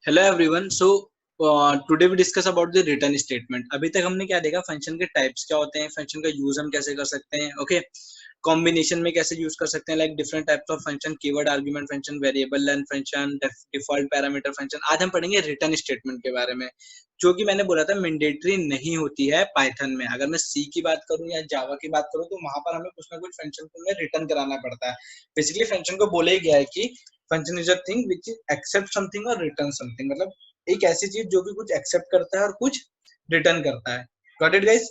Hello everyone. So today we discuss about the return statement. अभी तक हमने क्या देखा, फंक्शन के टाइप्स क्या होते हैं, फंक्शन का यूज हम कैसे कर सकते हैं, ओके कॉम्बिनेशन में कैसे यूज कर सकते हैं, like different types of function, keyword argument function, variable length function, default parameter function. आज हम पढ़ेंगे रिटर्न स्टेटमेंट के बारे में, जो कि मैंने बोला था मैंडेटरी नहीं होती है पाइथन में। अगर मैं सी की बात करूं या जावा की बात करूं तो वहां पर हमें कुछ ना कुछ फंक्शन को हमें रिटर्न कराना पड़ता है। बेसिकली फंक्शन को बोला ही गया है कि function is a thing which accept something और रिटर्न समथिंग, मतलब एक ऐसी चीज जो भी कुछ एक्सेप्ट करता है और कुछ रिटर्न करता है। Got it guys?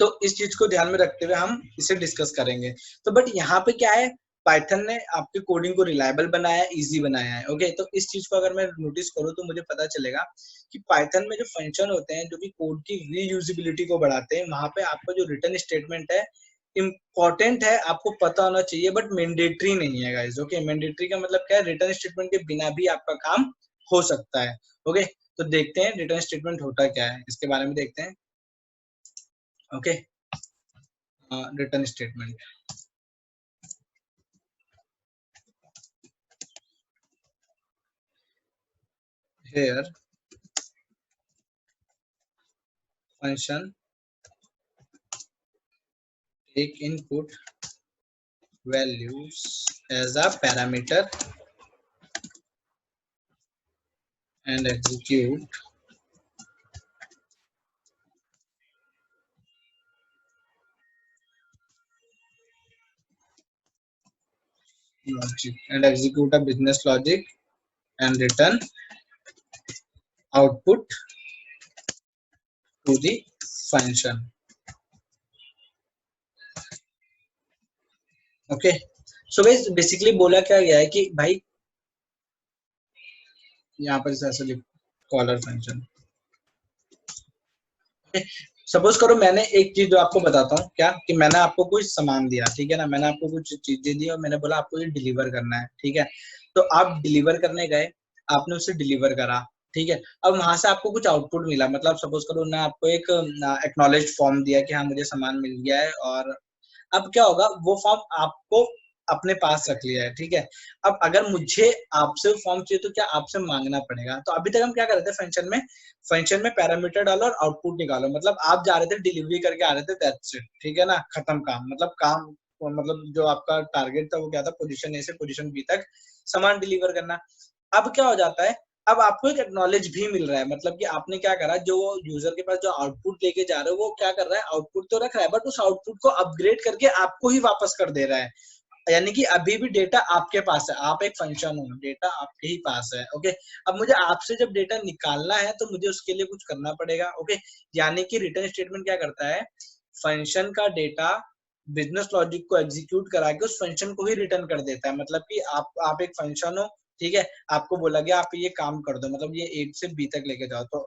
तो इस चीज को ध्यान में रखते हुए हम इसे डिस्कस करेंगे। तो बट यहाँ पे क्या है, पाइथन ने आपके कोडिंग को रिलायबल बनाया है, इजी बनाया है। ओके, तो इस चीज को अगर मैं नोटिस करूँ तो मुझे पता चलेगा कि पाइथन में जो फंक्शन होते हैं जो भी कोड की रीयूजिबिलिटी को बढ़ाते हैं, वहां पे आपका जो रिटर्न स्टेटमेंट है इम्पोर्टेंट है, आपको पता होना चाहिए, बट मैंडेटरी नहीं है गाइस। ओके, मैंडेटरी का मतलब क्या है, रिटर्न स्टेटमेंट के बिना भी आपका काम हो सकता है। ओके, तो देखते हैं रिटर्न स्टेटमेंट होता क्या है, इसके बारे में देखते हैं। Okay, return statement here function take input values as a parameter and execute logic and execute a business logic and return output to the function. Okay, so guys basically बोला क्या गया है कि भाई यहाँ पर ऐसा लिख कॉलर फंक्शन। सपोज करो मैंने एक चीज जो आपको बताता हूँ क्या, कि मैंने आपको कुछ सामान दिया, ठीक है ना, मैंने आपको कुछ चीजें दी और मैंने बोला आपको ये डिलीवर करना है, ठीक है। तो आप डिलीवर करने गए, आपने उसे डिलीवर करा, ठीक है। अब वहां से आपको कुछ आउटपुट मिला, मतलब सपोज करो ना आपको एक एक्नॉलेज फॉर्म दिया कि हाँ मुझे सामान मिल गया है, और अब क्या होगा, वो फॉर्म आपको अपने पास रख लिया है, ठीक है। अब अगर मुझे आपसे फॉर्म चाहिए तो क्या आपसे मांगना पड़ेगा। तो अभी तक हम क्या कर रहे थे, फंक्शन में पैरामीटर डालो और आउटपुट निकालो, मतलब आप जा रहे थे डिलीवरी करके आ रहे थे, दैट्स इट, ठीक है ना, खत्म काम। मतलब काम, मतलब जो आपका टारगेट था वो क्या था, पोजीशन ए से पोजीशन बी तक सामान डिलीवर करना। अब क्या हो जाता है, अब आपको एक एक्नॉलेज भी मिल रहा है, मतलब कि आपने क्या करा, जो यूजर के पास जो आउटपुट लेके जा रहे हो वो क्या कर रहा है, आउटपुट तो रख रहा है बट उस आउटपुट को अपग्रेड करके आपको ही वापस कर दे रहा है। यानी कि अभी भी डेटा आपके पास है, आप एक फंक्शन हो, डेटा आपके ही पास है। ओके, अब मुझे आपसे जब डेटा निकालना है तो मुझे उसके लिए कुछ करना पड़ेगा। ओके, यानी कि रिटर्न स्टेटमेंट क्या करता है, फंक्शन का डेटा बिजनेस लॉजिक को एग्जीक्यूट करा के उस फंक्शन को ही रिटर्न कर देता है। मतलब कि आप एक फंक्शन हो, ठीक है, आपको बोला गया आप ये काम कर दो, मतलब ये ए से बी तक लेके जाओ, तो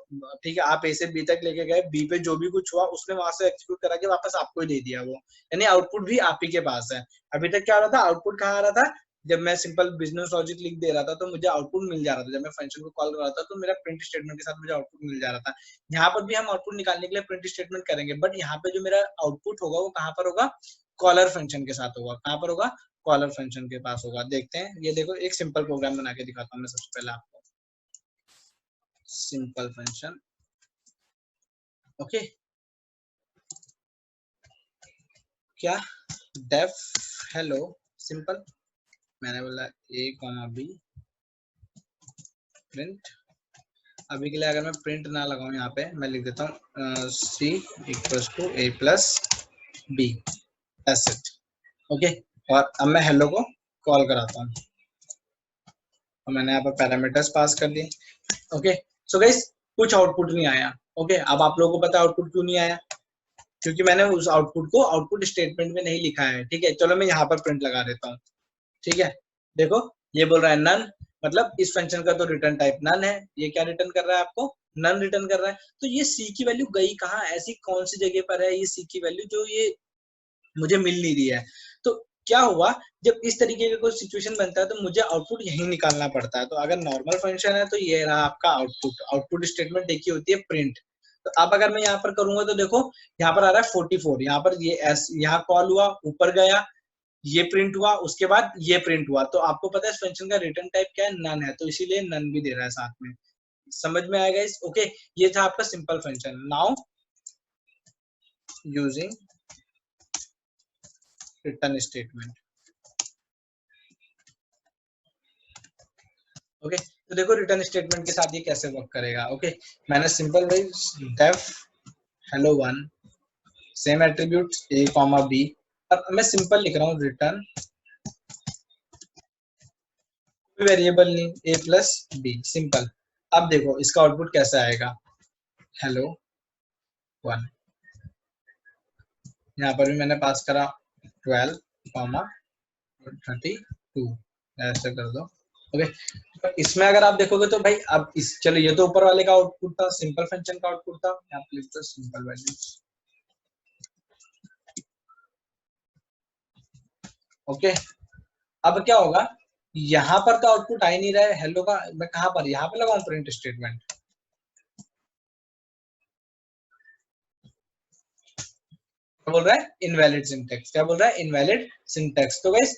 ठीक है आप ए से बी तक लेके गए, बी पे जो भी कुछ हुआ उसने वहां से एग्जीक्यूट करा के वापस आपको ही दे दिया वो, यानी आउटपुट भी आप ही के पास है। अभी तक क्या हो रहा था, आउटपुट कहाँ आ रहा था, जब मैं सिंपल बिजनेस लॉजिक लिख दे रहा था तो मुझे आउटपुट मिल जा रहा था, जब मैं फंक्शन को कॉल कर रहा था तो मेरा प्रिंट स्टेटमेंट के साथ मुझे आउटपुट मिल जा रहा था। यहाँ पर भी हम आउटपुट निकालने के लिए प्रिंट स्टेटमेंट करेंगे, बट यहाँ पे जो मेरा आउटपुट होगा वो कहाँ पर होगा, कॉलर फंक्शन के साथ होगा। कहाँ पर होगा, कॉलर फंक्शन के पास होगा। देखते हैं, ये देखो एक सिंपल प्रोग्राम बना के दिखाता हूँ मैं सबसे पहले आपको। सिंपल फंक्शन, ओके, क्या डेफ हेलो सिंपल, मैंने बोला ए कॉमा बी प्रिंट। अभी के लिए अगर मैं प्रिंट ना लगाऊं, यहाँ पे मैं लिख देता हूँ C equals to A plus B, that's it. Okay, और अब मैं हेलो को कॉल कराता हूँ, और मैंने यहाँ पर पैरामीटर्स पास कर दिए। ओके, सो गाइस कुछ आउटपुट नहीं आया। ओके, अब आप लोगों को पता है आउटपुट क्यों नहीं आया, क्योंकि मैंने उस आउटपुट को आउटपुट स्टेटमेंट में नहीं लिखा है। ठीक है, चलो मैं यहाँ पर प्रिंट लगा देता हूँ। ठीक है, देखो ये बोल रहा है नन, मतलब इस फंक्शन का तो रिटर्न टाइप नन है, ये क्या रिटर्न कर रहा है, आपको नन रिटर्न कर रहा है। तो ये सी की वैल्यू गई कहाँ, ऐसी कौन सी जगह पर है ये सी की वैल्यू जो ये मुझे मिल नहीं रही है। तो क्या हुआ, जब इस तरीके का कोई सिचुएशन बनता है तो मुझे आउटपुट यही निकालना पड़ता है। तो अगर नॉर्मल फंक्शन है तो ये रहा आपका आउटपुट, आउटपुट स्टेटमेंट देखिए होती है प्रिंट। तो अब अगर मैं यहाँ पर करूंगा तो देखो यहाँ पर आ रहा है 44, यहाँ पर ये एस यहाँ कॉल हुआ, ऊपर गया, ये प्रिंट हुआ, उसके बाद ये प्रिंट हुआ, तो आपको पता है इस फंक्शन का रिटर्न टाइप क्या है, नन है, तो इसीलिए नन भी दे रहा है साथ में। समझ में आएगा इस? ओके, ये था आपका simple function. Now using return statement. Okay, तो देखो रिटर्न स्टेटमेंट के साथ ये कैसे वर्क करेगा। ओके, मैंने सिंपल भाई def hello one same attribute A comma B, अब मैं सिंपल लिख रहा हूँ रिटर्न वेरिएबल नहीं a प्लस बी, सिंपल। अब देखो इसका आउटपुट कैसे आएगा, हेलो वन, यहाँ पर भी मैंने पास करा 12 कॉमा 32, ऐसे कर दो। ओके, तो इसमें अगर आप देखोगे तो भाई अब इस, चलो ये तो ऊपर वाले का आउटपुट था, सिंपल फंक्शन का आउटपुट था, यहाँ पे लिखते हैं सिंपल वैल्यू। ओके, अब क्या होगा, यहाँ पर तो आउटपुट आ ही नहीं रहा है हेलो का, मैं कहाँ पर यहाँ पे लगाऊं प्रिंट स्टेटमेंट, क्या बोल रहा है इनवैलिड सिंटैक्स, क्या बोल रहा है इनवैलिड सिंटैक्स। तो गाइस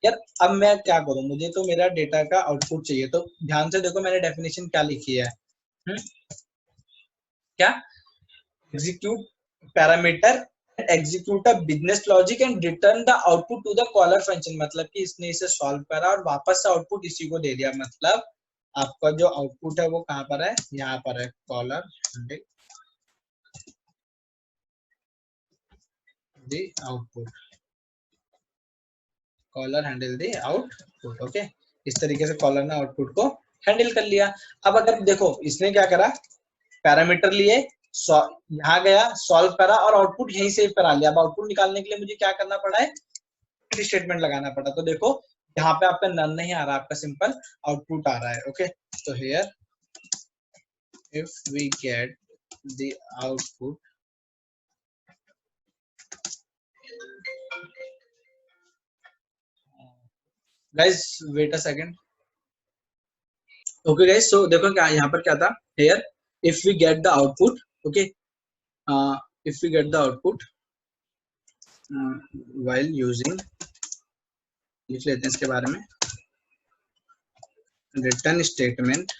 यार अब मैं क्या करूं, मुझे तो मेरा डेटा का आउटपुट चाहिए, तो ध्यान से देखो मैंने डेफिनेशन क्या लिखी है। क्या, execute parameter, execute a business logic and return the output to the caller function, मतलब कि इसने इसे सॉल्व करा और वापस से आउटपुट इसी को दे दिया, मतलब आपका जो आउटपुट है वो कहाँ पर है, यहाँ पर है, caller the output, caller handle the output. Okay, इस तरीके से कॉलर ने आउटपुट को हैंडल कर लिया। अब अगर देखो इसने क्या करा, पैरामीटर लिए, यहाँ गया सॉल्व करा और आउटपुट यहीं से करा लिया। अब आउटपुट निकालने के लिए मुझे क्या करना पड़ा है, स्टेटमेंट लगाना पड़ा। तो देखो यहाँ पे आपका नन नहीं आ रहा, आपका सिंपल आउटपुट आ रहा है। ओके, तो here if we get the output, guys wait a second. Okay guys, so देखो क्या यहाँ पर क्या था, here if we get the output, okay, if we get the output while using, लिख लेते हैं इसके बारे में, return statement,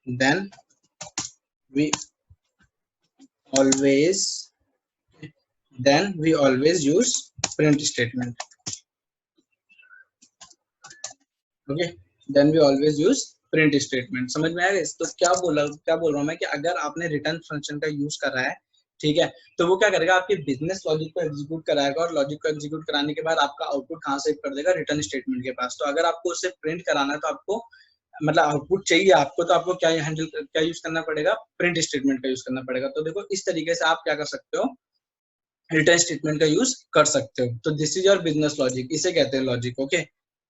then we always use print statement. Okay, then we always use print statement. समझ में आया? तो क्या बोल रहा हूँ मैं कि अगर आपने रिटर्न फंक्शन का यूज कर रहा है, ठीक है, तो वो क्या करेगा, आपके बिजनेस लॉजिक को एग्जीक्यूट कराएगा और लॉजिक को एग्जीक्यूट कराने के बाद आपका आउटपुट कहाँ से कर देगा, रिटर्न स्टेटमेंट के पास। तो अगर आपको उसे प्रिंट कराना है तो आपको मतलब आउटपुट चाहिए आपको, तो आपको क्या हैंडल क्या यूज करना पड़ेगा, प्रिंट स्टेटमेंट का यूज करना पड़ेगा। तो देखो इस तरीके से आप क्या कर सकते हो, रिटर्न स्टेटमेंट का यूज कर सकते हो। तो this is your business logic, इसे कहते हैं लॉजिक। ओके,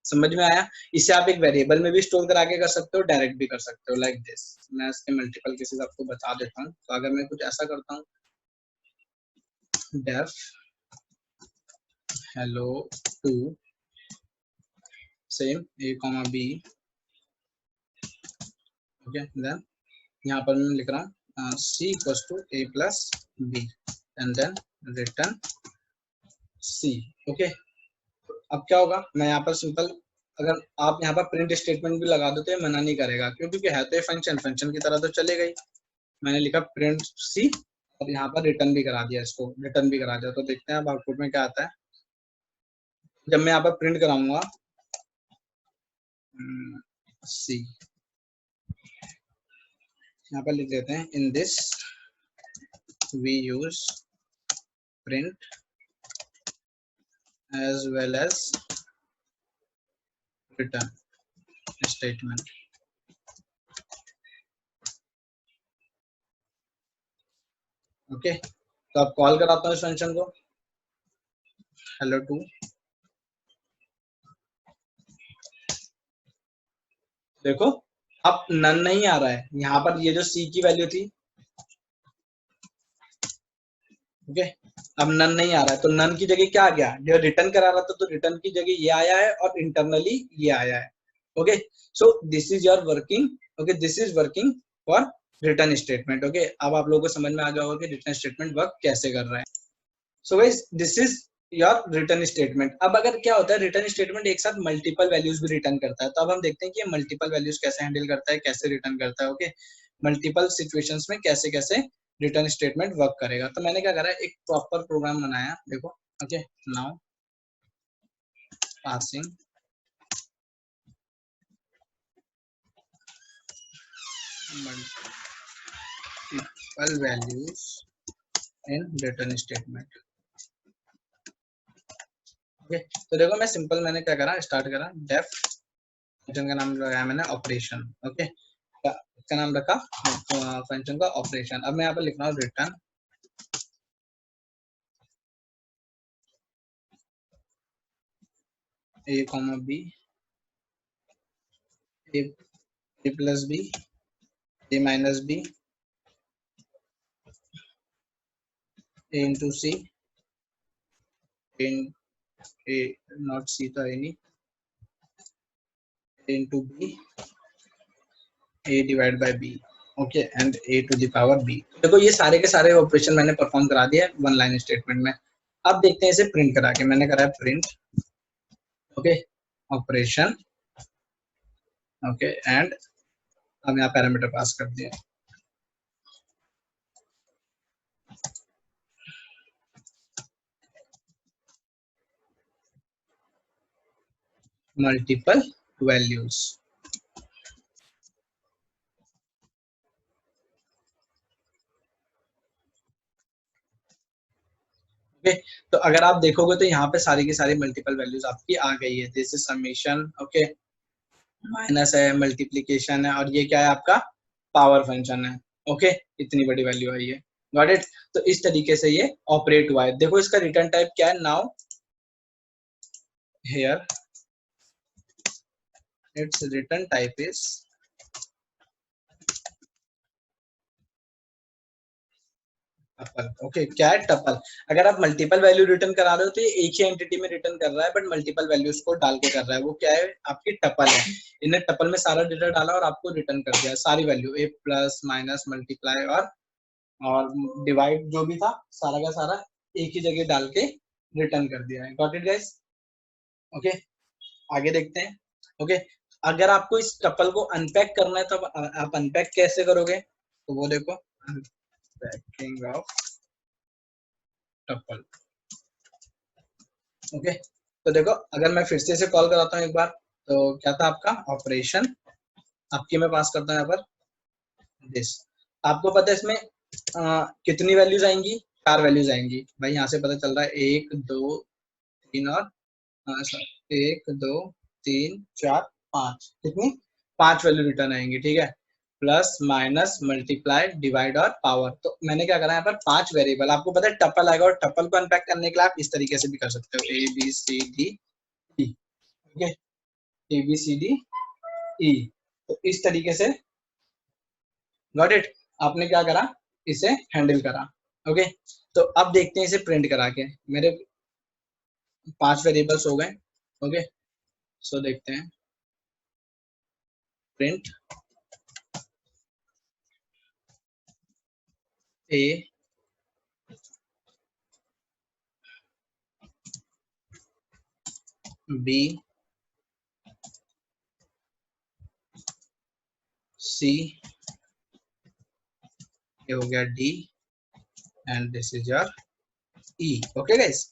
समझ में आया? इसे आप एक वेरिएबल में भी स्टोर करा के कर सकते हो, डायरेक्ट भी कर सकते हो, लाइक दिस। मैं इसके मल्टीपल केसेस आपको बता देता हूँ। तो अगर मैं कुछ ऐसा करता हूँ, def hello to same a comma b, okay, then यहाँ पर मैं लिख रहा हूँ c equals to a plus b and then return c। Okay, अब क्या होगा, मैं यहाँ पर सिंपल, अगर आप यहाँ पर प्रिंट स्टेटमेंट भी लगा दो तो ये मना नहीं करेगा, क्योंकि है तो ये फंक्शन की तरह तो चलेगा ही। मैंने लिखा प्रिंट सी और यहाँ पर रिटर्न भी करा दिया, इसको रिटर्न भी करा दिया। तो देखते हैं अब आउटपुट में क्या आता है। जब मैं यहाँ पर प्रिंट कराऊंगा सी, यहाँ पर लिख देते हैं in this we use print as well as return statement. Okay, तो अब कॉल कराता हूँ इस फंक्शन को, हेलो टू। देखो अब नन नहीं आ रहा है, यहाँ पर ये जो सी की वैल्यू थी, ओके, अब नन नहीं आ रहा है, तो नन की जगह क्या आ गया, जो रिटर्न करा रहा था तो रिटर्न की जगह ये आया है और इंटरनली ये आया है। Okay, so this is your working, okay, this is working for return statement. Okay, अब आप लोगों को समझ में आ गया होगा कि रिटर्न स्टेटमेंट वर्क कैसे कर रहा है। So guys this is your return statement. अब अगर क्या होता है, रिटर्न स्टेटमेंट एक साथ मल्टीपल वैल्यूज भी रिटर्न करता है, तो अब हम देखते हैं कि मल्टीपल वैल्यूज कैसे हैंडल करता है, कैसे रिटर्न करता है। ओके, मल्टीपल सिचुएशंस में कैसे कैसे रिटर्न स्टेटमेंट वर्क करेगा। तो मैंने क्या करा, एक प्रॉपर प्रोग्राम बनाया, देखो। Okay, now passing multiple values in return statement. Okay, तो देखो मैं सिंपल, मैंने क्या करा, स्टार्ट करा डेफ, फंक्शन का नाम लगाया मैंने ऑपरेशन। ओके, इसका नाम रखा फंक्शन का ऑपरेशन। अब मैं यहाँ पर लिख रहा हूँ return A comma B, A plus B, A minus B, A into C, A not C तो है नहीं, A into B, A divide by B. Okay, and A to the power B. देखो ये सारे के सारे ऑपरेशन मैंने perform करा दिया वन लाइन स्टेटमेंट में। अब देखते हैं इसे प्रिंट करा के। मैंने करा है print, okay, operation, okay, and अब यहाँ पैरामीटर पास कर दिया मल्टीपल वैल्यूज। ओके, तो अगर आप देखोगे तो यहाँ पे सारी की सारी मल्टीपल वैल्यूज आपकी आ गई है। This is summation, okay, minus है, मल्टीप्लीकेशन है, और ये क्या है आपका पावर फंक्शन है। ओके, इतनी बड़ी वैल्यू आई है। Got it. तो इस तरीके से ये ऑपरेट हुआ है। देखो इसका रिटर्न टाइप क्या है, now here it's return type is tuple. Okay, क्या है टपल। अगर आप मल्टीपल वैल्यू रिटर्न करा रहे हो तो ये एक ही एंटिटी में रिटर्न कर रहा है, बट मल्टीपल वैल्यूज को डाल के कर रहा है। वो क्या है, आपकी टपल है। इन्हें टपल में सारा डेटा डाला और आपको रिटर्न कर दिया सारी वैल्यू, ए प्लस माइनस मल्टीप्लाई और डिवाइड जो भी था सारा का सारा एक ही जगह डाल के रिटर्न कर दिया है। Got it guys. ओके, आगे देखते हैं। ओके, अगर आपको इस टपल को अनपैक करना है तो आप अनपैक कैसे करोगे, तो वो देखो, अनपैकिंग ऑफ टपल। ओके, तो देखो अगर मैं फिर से इसे कॉल कराता हूँ एक बार, तो क्या था आपका ऑपरेशन, आपकी मैं पास करता हूँ यहाँ पर दिस। आपको पता है इसमें कितनी वैल्यूज आएंगी, 4 वैल्यूज आएंगी भाई। यहाँ से पता चल रहा है 1 2 3 और 1 2 3 4 5, कितनी 5 वैल्यू रिटर्न आएंगी। ठीक है, प्लस माइनस मल्टीप्लाई डिवाइड और पावर। तो मैंने क्या करा यहाँ पर 5 वेरिएबल, आपको पता है टपल आएगा, और टपल को अनपैक करने के लिए आप इस तरीके से भी कर सकते हो, A B C D E. Okay, A B C D E, तो इस तरीके से। Got it. आपने क्या करा, इसे हैंडल करा। ओके, तो अब देखते हैं इसे प्रिंट करा के। मेरे 5 वेरिएबल्स हो गए। ओके, सो देखते हैं प्रिंट ए बी सी, ये हो गया D, and this is your E. Okay guys,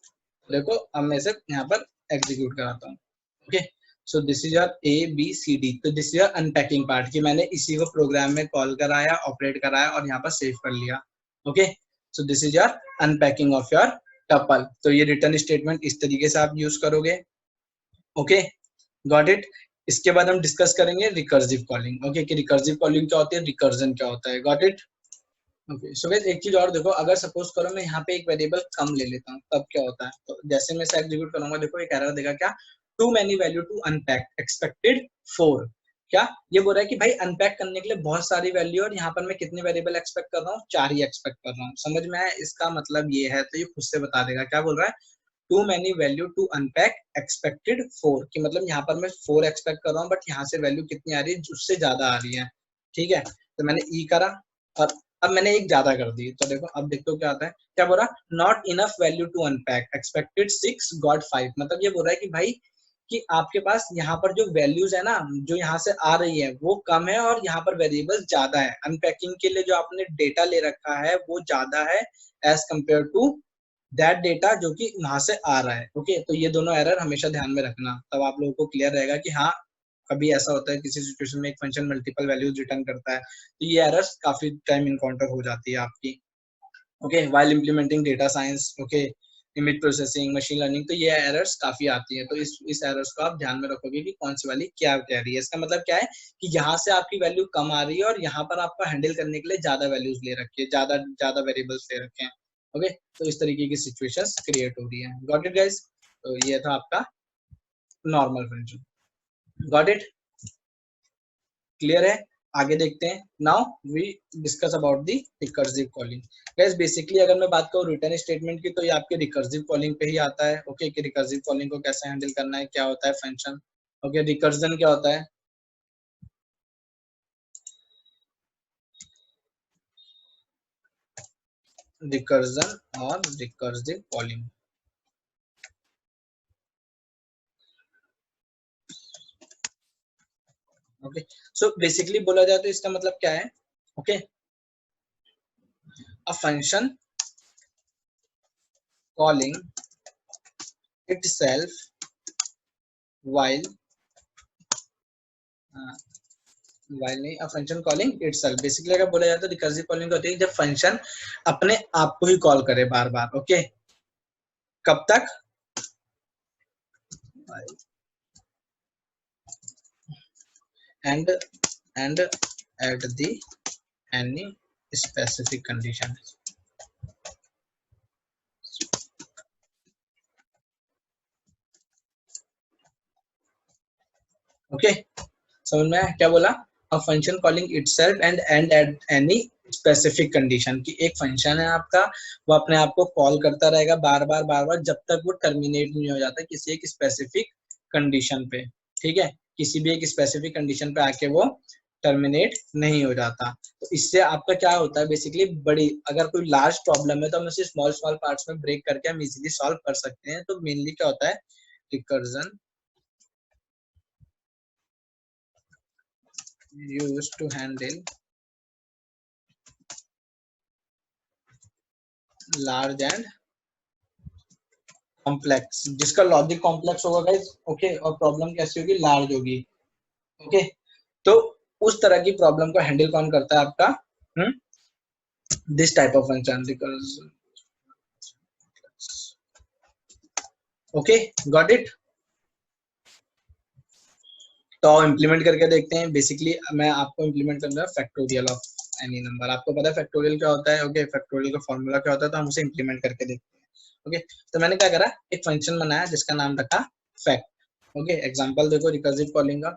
देखो अब मैं इसे यहाँ पर एग्जीक्यूट कराता हूँ। Okay, so this is your A B C D. तो this is your unpacking part, कि मैंने इसी को प्रोग्राम में कॉल कराया, ऑपरेट कराया और यहाँ पर सेव कर लिया। Okay, so this is your unpacking of your tuple. तो ये रिटर्न स्टेटमेंट इस तरीके से आप यूज करोगे। Okay, got it. इसके बाद हम डिस्कस करेंगे रिकर्सिव कॉलिंग। ओके, कि रिकर्सिव कॉलिंग क्या होती है, रिकर्जन क्या होता है। Got it. Okay, so guys एक चीज और देखो, अगर सपोज करो मैं यहाँ पे एक वेरिएबल कम ले लेता हूँ, तब क्या होता है। तो जैसे मैं इसे एग्जीक्यूट करूंगा, देखो एक एरर देगा, क्या, too many value to unpack, expected 4। क्या ये बोल रहा है कि भाई अनपैक करने के लिए बहुत सारी वैल्यू, और यहाँ पर मैं कितने वेरिएबल एक्सपेक्ट कर रहा हूँ, 4 ही एक्सपेक्ट कर रहा हूँ। समझ में आया, इसका मतलब ये है। तो ये खुद से बता देगा, क्या बोल रहा है, too many value to unpack expected 4, कि मतलब यहाँ पर मैं 4 एक्सपेक्ट कर रहा हूँ, बट यहाँ से वैल्यू कितनी आ रही है, उससे ज्यादा आ रही है। ठीक है, तो मैंने ई करा, और अब मैंने एक ज्यादा कर दी, तो देखो अब देखते हो क्या आता है, क्या बोल रहा, not enough value to unpack, expected 6 got 5। मतलब ये बोल रहा है कि भाई कि आपके पास यहाँ पर जो वैल्यूज है ना, जो यहाँ से आ रही है वो कम है और यहाँ पर वेरिएबल्स ज्यादा है, अनपैकिंग के लिए जो आपने डेटा ले रखा है वो ज्यादा है as compare to that data जो कि वहां से आ रहा है। ओके, तो ये दोनों एरर हमेशा ध्यान में रखना, तब आप लोगों को क्लियर रहेगा कि हाँ कभी ऐसा होता है किसी सिचुएशन में एक फंक्शन मल्टीपल वैल्यूज रिटर्न करता है, तो ये एरर्स काफी टाइम इनकाउंटर हो जाती है आपकी। Okay, while implementing data science, okay, image processing, machine learning, तो ये एरर्स काफी आती है, तो इस एरर्स को आप ध्यान में रखोगे कि कौन सी वाली क्या कह रही है। इसका मतलब क्या है कि यहाँ से आपकी वैल्यू कम आ रही है और यहाँ पर आपको हैंडल करने के लिए ज्यादा वैल्यूज ले रखी है, ज्यादा ज्यादा वेरिएबल्स ले रखे हैं। ओके, तो इस तरीके की सिचुएशंस क्रिएट हो रही है। Got it guys? तो ये था आपका normal function. Got it? Clear है? आगे देखते हैं। Now we discuss about the recursive calling. Guys basically अगर मैं बात करूं रिटर्न स्टेटमेंट की, तो ये आपके रिकर्सिव कॉलिंग पे ही आता है। ओके, कि रिकर्सिव कॉलिंग को कैसे हैंडल करना है, क्या होता है फंक्शन। ओके, रिकर्जन क्या होता है? रिकर्जन और recursive calling. Okay, so basically बोला जाए तो इसका मतलब क्या है? Okay, a function calling itself while while नहीं, a function calling itself। Basically अगर बोला जाए तो रिकर्सिव कॉलिंग होती है जब फंक्शन अपने आप को ही कॉल करे बार बार। ओके, कब तक? and and at the any specific condition। Okay, समझ में क्या बोला? A function calling itself and at any specific condition, की एक फंक्शन है आपका, वो अपने आप को कॉल करता रहेगा बार बार जब तक वो टर्मिनेट नहीं हो जाता किसी एक स्पेसिफिक कंडीशन पे। ठीक है, किसी भी एक स्पेसिफिक कंडीशन पे आके वो टर्मिनेट नहीं हो जाता। तो इससे आपका क्या होता है, बेसिकली बड़ी अगर कोई लार्ज प्रॉब्लम है तो हम इसे स्मॉल स्मॉल पार्ट्स में ब्रेक करके हम इजीली सॉल्व कर सकते हैं। तो मेनली क्या होता है, recursion used to handle large and complex, जिसका लॉजिक कॉम्प्लेक्स होगा गाइस। ओके, और प्रॉब्लम कैसी होगी, लार्ज होगी। ओके, तो उस तरह की प्रॉब्लम को हैंडल कौन करता है आपका, this type of function because. Okay, got it? तो इम्प्लीमेंट करके देखते हैं। बेसिकली मैं आपको इम्प्लीमेंट करना है फैक्टोरियल ऑफ एनी नंबर। आपको पता है फैक्टोरियल क्या होता है? ओके, फैक्टोरियल का फॉर्मूला क्या होता है, तो हम उसे इम्प्लीमेंट करके देखते हैं। ओके, तो मैंने क्या करा, एक फंक्शन बनाया जिसका नाम रखा फैक्ट। ओके, एग्जांपल देखो रिकर्सिव कॉलिंग का।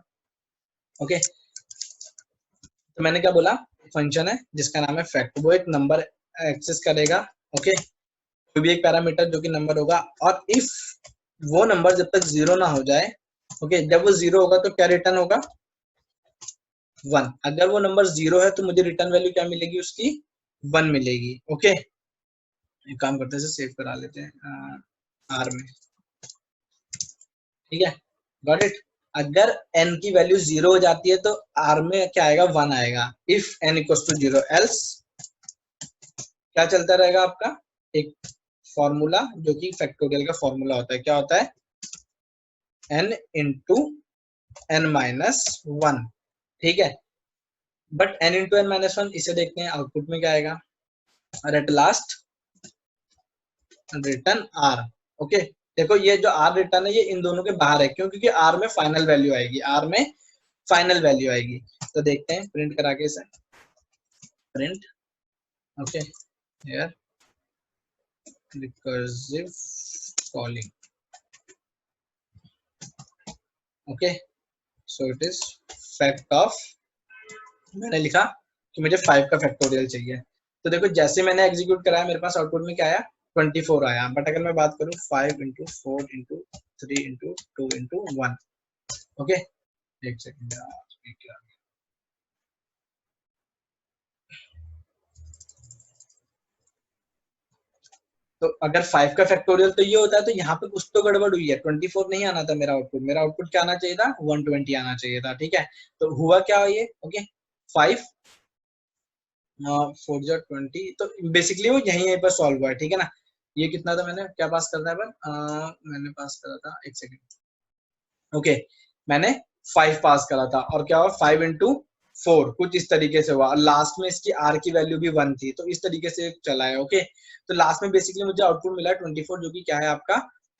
ओके, तो मैंने क्या बोला, फंक्शन है जिसका नाम है फैक्ट, वो एक नंबर एक्सेस करेगा। ओके, कोई भी एक पैरामीटर जो कि नंबर होगा, और इफ वो नंबर जब तक जीरो ना हो जाए, ओके, जब वो जीरो होगा तो क्या रिटर्न होगा, 1। अगर वो नंबर जीरो है तो मुझे रिटर्न वैल्यू क्या मिलेगी उसकी, 1 मिलेगी। ओके, एक काम करते हैं, सेव करा लेते हैं आर में। ठीक है, गॉट इट? अगर n की वैल्यू जीरो हो जाती है तो r में क्या आएगा, 1 आएगा। If n equals to zero, else क्या चलता रहेगा आपका, एक फॉर्मूला जो कि फैक्टोरियल का फॉर्मूला होता है, क्या होता है, n इंटू n माइनस 1। ठीक है, but n into n minus 1, इसे देखते हैं आउटपुट में क्या आएगा, और at last return r। Okay, देखो ये जो r रिटर्न है ये इन दोनों के बाहर है, क्यों? क्योंकि r में फाइनल वैल्यू आएगी, r में फाइनल वैल्यू आएगी। तो देखते हैं प्रिंट करा के इसे, print. Okay, here recursive calling. Okay, so it is fact of, मैंने लिखा कि मुझे 5 का फैक्टोरियल चाहिए। तो देखो जैसे मैंने एग्जीक्यूट कराया मेरे पास आउटपुट में क्या आया, 24 आया। बट अगर मैं बात करूं 5 into 4 into 3 into 2 into 1। Okay, एक सेकंड, तो अगर 5 का फैक्टोरियल तो ये होता है, तो यहाँ पे कुछ तो गड़बड़ हुई है, 24 नहीं आना था मेरा आउटपुट, मेरा आउटपुट क्या आना चाहिए था, 120 आना चाहिए था, ठीक है। तो हुआ क्या ये, ओके 5 4 जा 20, तो बेसिकली वो यहीं पर सॉल्व हुआ है, ठीक है ना। ये कितना था, मैंने क्या पास करना है पर मैंने पास करा था, एक सेकेंड, ओके मैंने 5 पास करा था, और क्या हुआ 5 इंटू 4 कुछ इस तरीके से हुआ, और लास्ट में इसकी आर की वैल्यू भी 1 थी, तो इस तरीके से चला है, ओके। तो लास्ट में बेसिकली मुझे आउटपुट मिला 24, जो कि क्या है आपका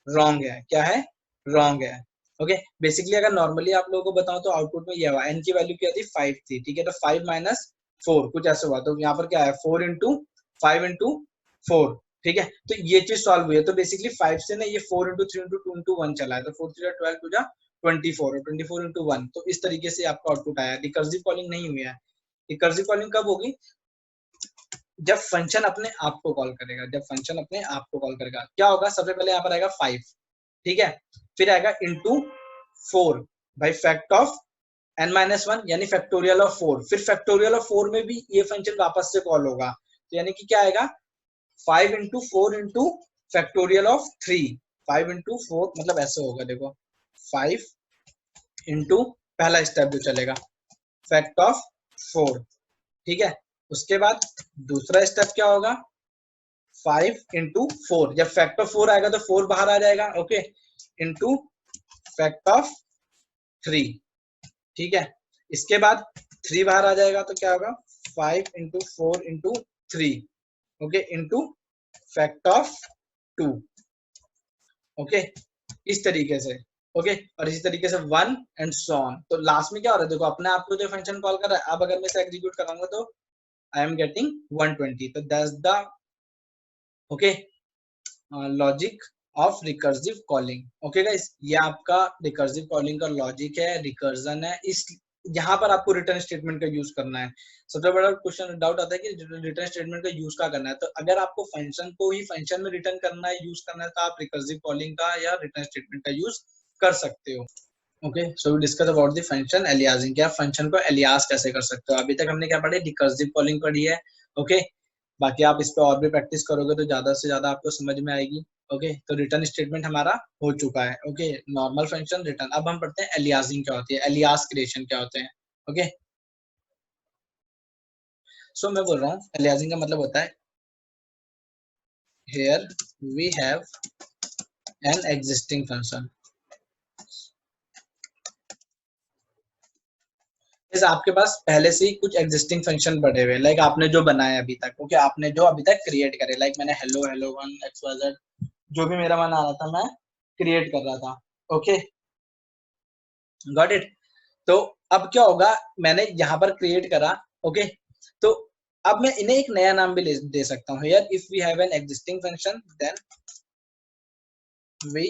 रॉन्ग है, क्या है रॉन्ग है, ओके। बेसिकली अगर नॉर्मली आप लोगों को बताऊं तो आउटपुट में ये हुआ, एन की वैल्यू क्या थी 5 थी, ठीक है, तो 5 माइनस 4 कुछ ऐसा हुआ, तो यहाँ पर क्या है 4 इंटू 5 इंटू 4, ठीक है। तो ये चीज सॉल्व हुई है, तो बेसिकली 5 से ना ये 4 इंटू 3 इंटू 2 इंटू 1 चला है, तो 4 3 12 टू जा 24 और 24 इंटू 1, तो इस तरीके से आपका आउटपुट आया। रिकर्सिव कॉलिंग नहीं हुई है। रिकर्सिव कॉलिंग कब होगी, जब फंक्शन अपने आप को कॉल करेगा, जब फंक्शन अपने आप को कॉल करेगा, क्या होगा, सबसे पहले यहाँ पर आएगा 5, ठीक है, फिर आएगा इंटू 4 भाई फैक्ट ऑफ n-1 यानी फैक्टोरियल ऑफ 4, फिर फैक्टोरियल ऑफ 4 में भी ये फंक्शन वापस से कॉल होगा, तो यानी कि क्या आएगा 5 into 4 into factorial of 3, 5 into 4 मतलब ऐसे होगा, देखो 5 इंटू पहला स्टेप जो चलेगा फैक्ट ऑफ 4, ठीक है। उसके बाद दूसरा स्टेप क्या होगा 5 इंटू 4, जब फैक्ट ऑफ 4 आएगा तो 4 बाहर आ जाएगा, ओके, इंटू फैक्ट ऑफ 3, ठीक है। इसके बाद 3 बाहर आ जाएगा तो क्या होगा 5 into 4 into 3, okay, into fact of 2, okay, इस तरीके से, ओके। और इसी तरीके से 1 एंड सो ऑन। तो लास्ट में क्या हो रहा है, देखो अपने आप को जो फंक्शन कॉल कर रहा है, अब अगर मैं इसे एग्जीक्यूट कराऊंगा तो आई एम गेटिंग 120, तो that's the okay logic of recursive calling, okay guys, ये आपका रिकर्सिव कॉलिंग का लॉजिक है, रिकर्जन है। इस यहाँ पर आपको रिटर्न स्टेटमेंट का यूज करना है। सबसे बड़ा क्वेश्चन डाउट आता है कि रिटर्न स्टेटमेंट का यूज क्या करना है, तो अगर आपको फंक्शन को ही फंक्शन में रिटर्न करना है, यूज करना है, तो आप रिकर्सिव कॉलिंग का या रिटर्न स्टेटमेंट का यूज कर सकते हो, okay. So we discuss about the function aliasing, क्या फंक्शन को एलियास कैसे कर सकते हो। अभी तक हमने क्या पढ़ी, रिकर्सिव कॉलिंग पढ़ी है, ओके। बाकी आप इस पे और भी प्रैक्टिस करोगे तो ज्यादा से ज्यादा आपको समझ में आएगी, ओके। तो रिटर्न स्टेटमेंट हमारा हो चुका है, ओके, नॉर्मल फंक्शन रिटर्न। अब हम पढ़ते हैं एलियासिंग क्या होती है, एलियास क्रिएशन क्या होते हैं, ओके। सो मैं बोल रहा हूँ एलियासिंग का मतलब होता है here we have an existing function, आपके पास पहले से ही कुछ एग्जिस्टिंग फंक्शन पड़े हुए, लाइक आपने जो बनाया अभी तक, ओके, आपने जो अभी तक क्रिएट करे, लाइक मैंने हेलो हेलो वन XYZ जो भी मेरा मन आ रहा था मैं क्रिएट कर रहा था, ओके, गॉट इट। तो अब क्या होगा, मैंने यहाँ पर क्रिएट करा, ओके, तो अब मैं इन्हें एक नया नाम भी दे सकता हूँ, here if we have an existing function then we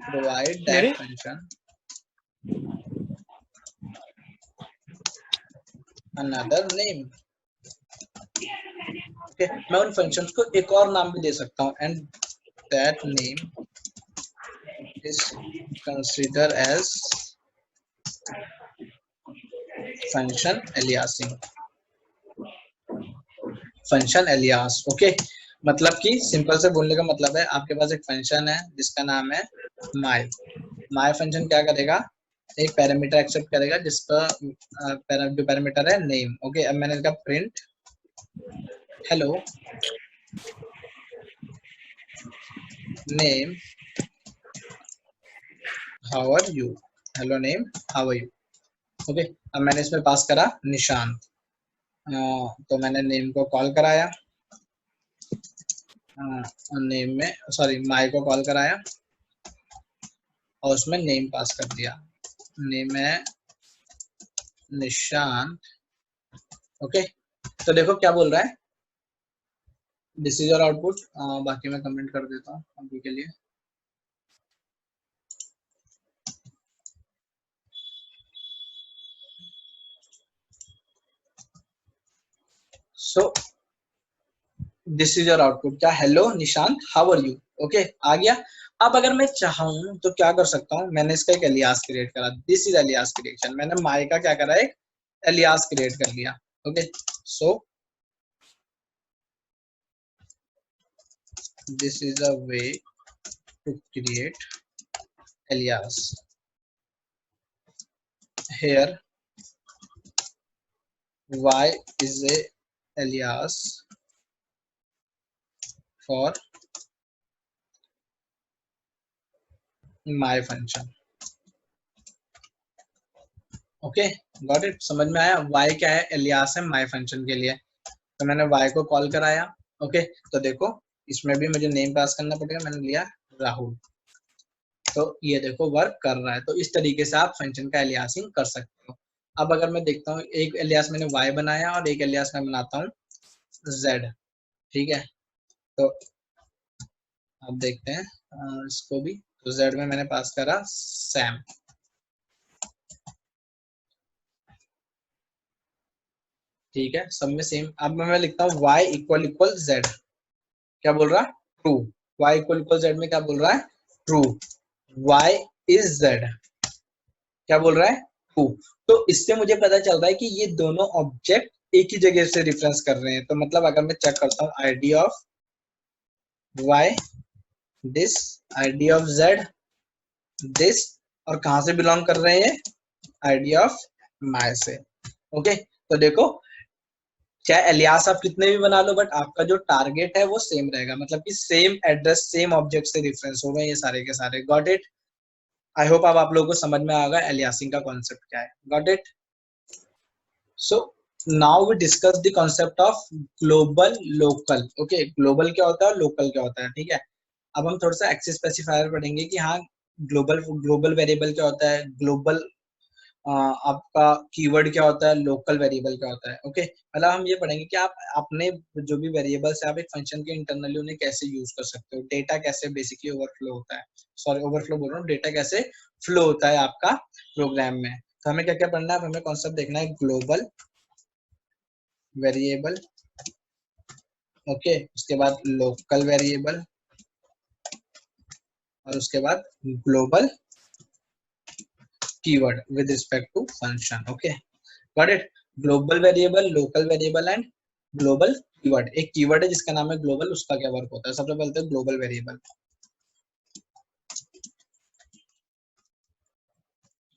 provide that function another name, okay. मैं उन फंक्शंस को एक और नाम भी दे सकता हूँ, and that name is considered as function aliasing, function alias, okay. मतलब कि सिंपल से बोलने का मतलब है, आपके पास एक फंक्शन है जिसका नाम है माय, माय फंक्शन क्या करेगा, एक पैरामीटर एक्सेप्ट करेगा जिसका जो पैरामीटर है नेम, ओके। अब मैंने इसका print hello name how are you, hello name how are you, okay. अब मैंने इसमें पास करा निशांत, तो मैंने नेम को कॉल कराया, नेम में सॉरी माई को कॉल कराया और उसमें नेम पास कर दिया, नेम है निशांत, ओके। तो देखो क्या बोल रहा है, दिस इज योर आउटपुट। बाकी मैं कमेंट कर देता हूँ अभी के लिए। So this is your output, क्या hello Nishant how are you, okay, आ गया। अब अगर मैं चाहूँ तो क्या कर सकता हूँ, मैंने इसका एक एलियास क्रिएट करा, दिस इज एलियास क्रिएशन, मैंने माई का क्या करा, एक एलियास क्रिएट कर लिया, okay. So this is a way to create alias. Here y is a alias for my function. Okay, got it, समझ में आया? y क्या है? एलियास है my फंक्शन के लिए, तो मैंने y को कॉल कराया। ओके, तो देखो इसमें भी मुझे नेम पास करना पड़ेगा, मैंने लिया राहुल, तो ये देखो वर्क कर रहा है। तो इस तरीके से आप फंक्शन का एलियासिंग कर सकते हो। अब अगर मैं देखता हूँ, एक एलियास मैंने y बनाया और एक एलियास मैं बनाता हूँ z, ठीक है, तो अब देखते हैं इसको भी। तो z में मैंने पास करा सैम, ठीक है, सब में सेम। अब मैं लिखता हूँ y इक्वल इक्वल z, क्या बोल रहा है? True. y equal equal z में क्या बोल रहा है? ट्रू। y इज z, क्या बोल रहा है? ट्रू। तो इससे मुझे पता चल रहा है कि ये दोनों ऑब्जेक्ट एक ही जगह से रेफरेंस कर रहे हैं। तो मतलब अगर मैं चेक करता हूँ id of y this, id of z this, और कहां से बिलोंग कर रहे हैं? id ऑफ my से। ओके, तो देखो चाहे एलियास आप कितने भी बना लो, बट आपका जो टारगेट है वो सेम रहेगा, मतलब कि सेम एड्रेस सेम ऑब्जेक्ट से रेफरेंस हो गए ये सारे के सारे। Got it? आई होप अब आप लोगों को समझ में आ गया एलियासिंग का कॉन्सेप्ट क्या है। Got it? So now we discuss the concept of global local. Okay, global क्या होता है और लोकल क्या होता है, ठीक है। अब हम थोड़ा सा एक्सेस स्पेसिफायर पढ़ेंगे कि हाँ ग्लोबल ग्लोबल वेरिएबल क्या होता है, ग्लोबल आपका कीवर्ड क्या होता है, लोकल वेरिएबल क्या होता है। ओके, मतलब हम ये पढ़ेंगे कि आप अपने जो भी वेरिएबल्स है आप एक फंक्शन के इंटरनली उन्हें कैसे यूज कर सकते हो, डेटा कैसे बेसिकली ओवरफ्लो होता है, सॉरी ओवरफ्लो बोल रहा हूँ, डेटा कैसे फ्लो होता है आपका प्रोग्राम में। तो हमें क्या क्या पढ़ना है? हमें कॉन्सेप्ट देखना है ग्लोबल वेरिएबल, ओके, उसके बाद लोकल वेरिएबल, और उसके बाद global keyword with respect to function. Okay, got it? Global variable, local variable and global keyword. एक कीवर्ड है जिसका नाम है ग्लोबल, उसका क्या वर्क होता है? सबसे पहले तो ग्लोबल वेरिएबल।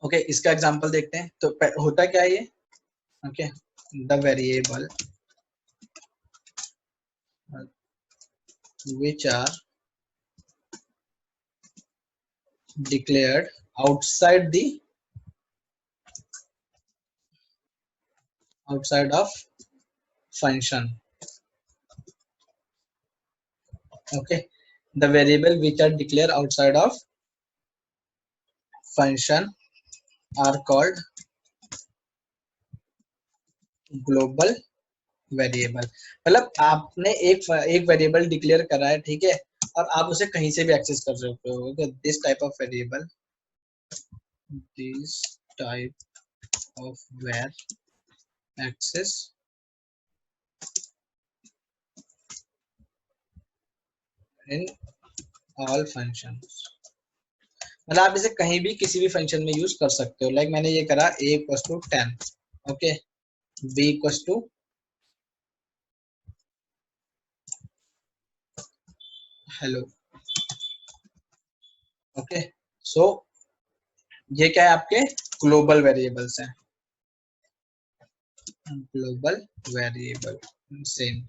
ओके, इसका एग्जांपल देखते हैं। तो होता क्या है ये? Okay, the variable which are declared outside of function. Okay, the variable which are declared outside of function are called global variable. मतलब आपने एक वेरिएबल डिक्लेयर करा है, ठीक है, और आप उसे कहीं से भी एक्सेस कर सकते हो। This type of variable, this type of var access in all functions, मतलब आप इसे कहीं भी किसी भी फंक्शन में यूज कर सकते हो। लाइक मैंने ये करा a equals to 10, okay, b equals to hello, okay. So ये क्या है? आपके ग्लोबल वेरिएबल्स हैं, ग्लोबल वेरिएबल सेम।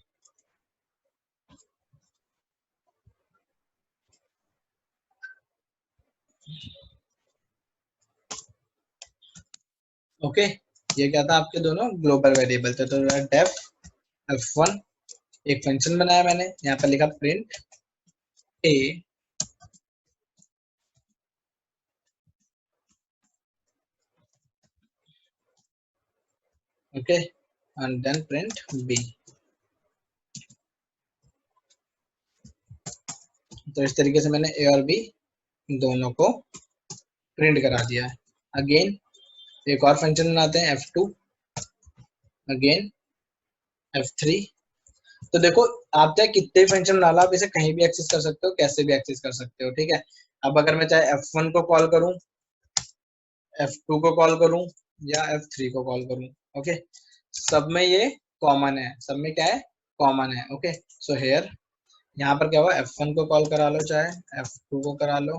ओके, ये क्या था? आपके दोनों ग्लोबल वेरिएबल थे। तो डेफ f1 एक फंक्शन बनाया मैंने, यहाँ पर लिखा print a, okay, and then print b। तो इस तरीके से मैंने a और b दोनों को प्रिंट करा दिया है। अगेन एक और फंक्शन बनाते हैं f2, अगेन f3। तो देखो आप चाहे कितने फंक्शन बना लो, आप इसे कहीं भी एक्सेस कर सकते हो, कैसे भी एक्सेस कर सकते हो, ठीक है। अब अगर मैं चाहे f1 को कॉल करूं, f2 को कॉल करूं, या f3 को कॉल करूं, ओके, सब में ये कॉमन है, सब में क्या है? कॉमन है। ओके, सो हेयर यहाँ पर क्या हुआ, F1 को कॉल करा लो, चाहे F2 को करा लो,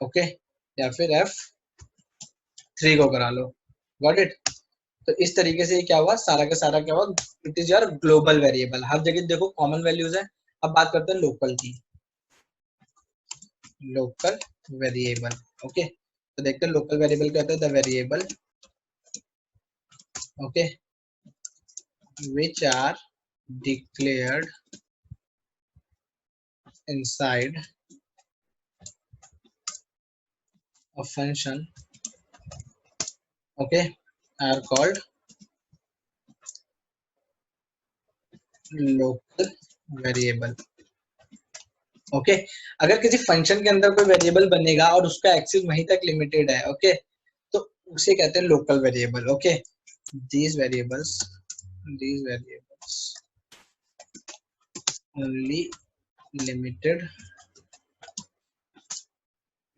ओके, या फिर F3 को करा लो, गॉट इट। तो इस तरीके से क्या हुआ, सारा का सारा क्या हुआ, it is your global variable. हर जगह देखो कॉमन वैल्यूज है। अब बात करते हैं लोकल की, लोकल वेरिएबल, ओके। तो देखते हैं लोकल वेरिएबल क्या होता है, the variable, okay, which are declared inside a function, okay, are called local variable, okay. अगर किसी फंक्शन के अंदर कोई वेरिएबल बनेगा और उसका एक्सेस वहीं तक लिमिटेड है, ओके, तो उसे कहते हैं local variable, okay. these variables only limited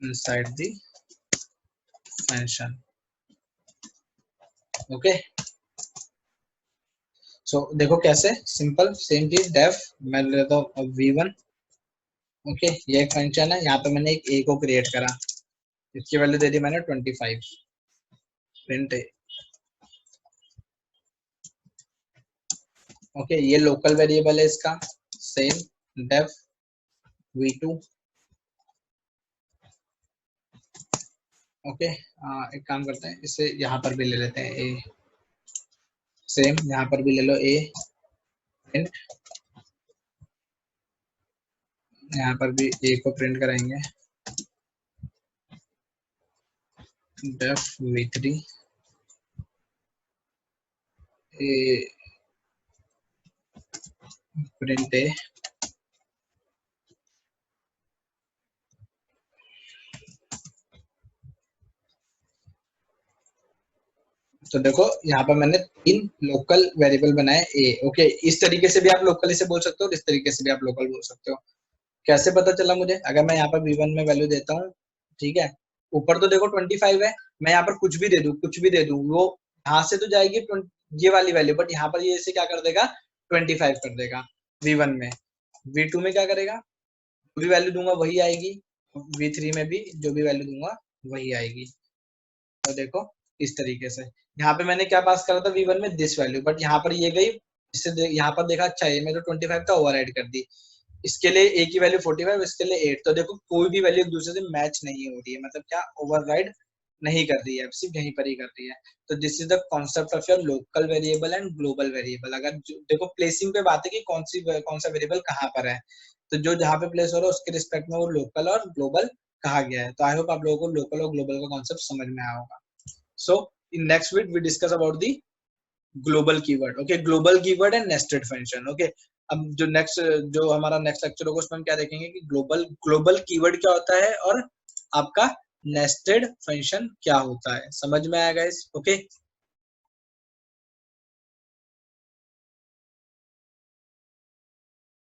inside the function, okay. So देखो कैसे, सिंपल सेम चीज, डेफ मैं लेता हूँ v1, ओके, ये एक फंक्शन है, यहाँ पे मैंने एक a को क्रिएट करा, इसकी वैल्यू दे दी मैंने 25, प्रिंट है, ओके। ये लोकल वेरिएबल है इसका, सेम डेफ v2, ओके। एक काम करते हैं, इसे यहाँ पर भी ले लेते हैं a, सेम यहाँ पर भी ले लो a, प्रिंट, यहाँ पर भी a को प्रिंट कराएंगे, def v3 a print a, तो देखो यहाँ पर मैंने 3 लोकल वेरिएबल बनाए a, ओके। इस तरीके से भी आप लोकल इसे बोल सकते हो, इस तरीके से भी आप लोकल बोल सकते हो। कैसे पता चला मुझे, अगर मैं यहाँ पर v1 में वैल्यू देता हूँ, ठीक है, ऊपर तो देखो 25 है, मैं यहाँ पर कुछ भी दे दूं, कुछ भी दे दूं, वो यहाँ से तो जाएगी ये वाली वैल्यू, बट यहाँ पर ये इसे क्या कर देगा, 25 कर देगा v1 में। v2 में क्या करेगा, जो भी वैल्यू दूंगा वही आएगी, v3 में भी जो भी वैल्यू दूंगा वही आएगी। तो देखो इस तरीके से, यहाँ पे मैंने क्या पास करा था v1 में, दिस वैल्यू, बट यहाँ पर ये गई, इससे यहाँ पर देखा, अच्छा ये मैं तो 25 का ओवरराइड कर दी, इसके लिए a की वैल्यू 45, इसके लिए 8, तो देखो कोई भी वैल्यू एक दूसरे से मैच नहीं हो रही है, मतलब क्या ओवरराइड नहीं कर रही है, सिर्फ यहीं पर ही कर रही है। तो this is the concept of your local variable and global variable. अगर देखो प्लेसिंग पे बात है कि कौन सा वेरिएबल कहाँ पर है, तो जो जहाँ पे प्लेस हो रहा है उसके रिस्पेक्ट में वो लोकल और ग्लोबल कहा गया है। तो आई होप आप लोगों को लोकल और ग्लोबल का कॉन्सेप्ट समझ में आया होगा। So in next week we discuss about the global keyword, okay, global keyword and nested function, okay। अब जो हमारा नेक्स्ट लेक्चर होगा उसमें हम क्या देखेंगे कि ग्लोबल कीवर्ड क्या होता है और आपका नेस्टेड फंक्शन क्या होता है। समझ में आया गाइस, ओके।